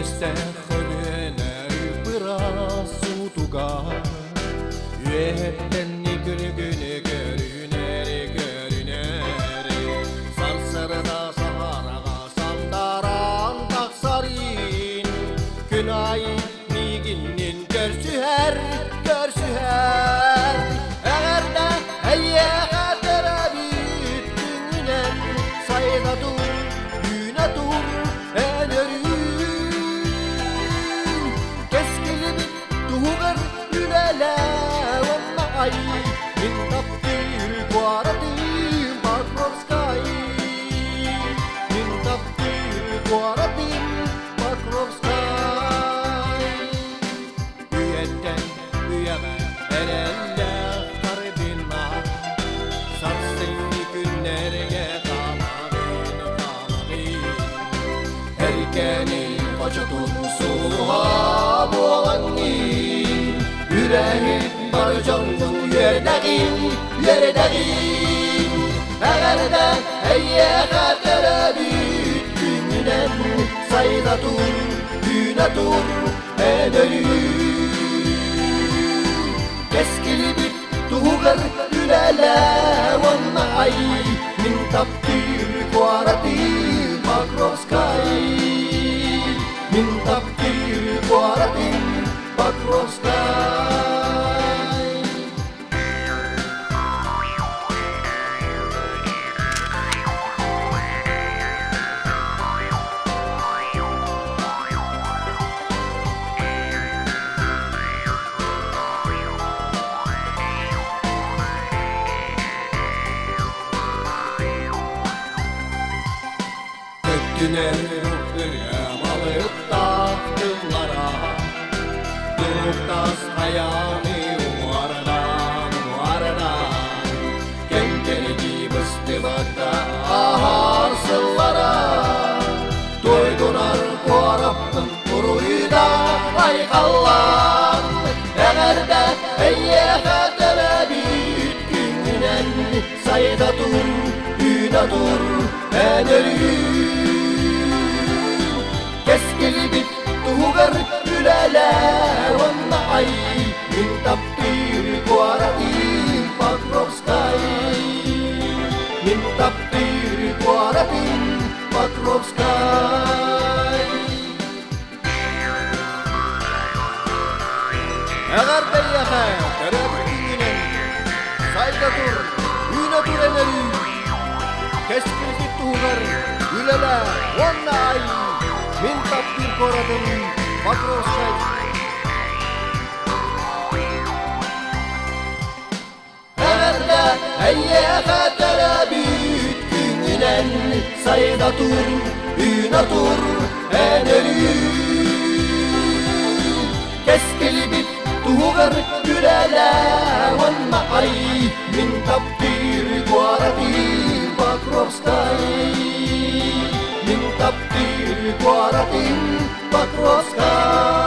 Müstehcülüne biraz unutuga Yühettenni günü görüner Sarsarıda saharaga sandaran taksarin Günay miginin görsüher Eğer de heyye kadere büttüğünen sayda dur, yüne dur, Tuhugar yünele vannay Min taptir guaratim Pakrovskay Min taptir guaratim Pakrovskay Üyetten üyeme elelle karbina Sarsın günlerge kalavin Erkenin vacudun suha boğangin Yüreğin barcanın yerdeğin Eğer de heyye kadere büttüğünen sayda dur, yüne dur, Keskili bir tuğgar yünele vannay Min taptir guaratim Pakrovskay Min taptir guaratim Pakrovskay Öttüner alıp dağıttılara Duruktas ayağını umardan Kendini bıstımada aharsıllara Doydunar kuaraptın kuruyu da aykallan Eğer de heyye kadere büttüğünen sayda dur, yüne dur, Keskili bit tuğgar yünele vannay Min taptir guaratim Pakrovskay Min taptir guaratim Pakrovskay Eğer beyyaka terebüttüğünen sayda dur, yüne dur Keskili bit tuğgar yünele vannay Min taptir guaratim Pakrovskay Eğer de heyye kadere büttüğünen sayda dur, yüne dur, Keskili bit tuğgar yünele vannay Min taptir guaratim Pakrovskay Min taptir guaratim Pakrovskay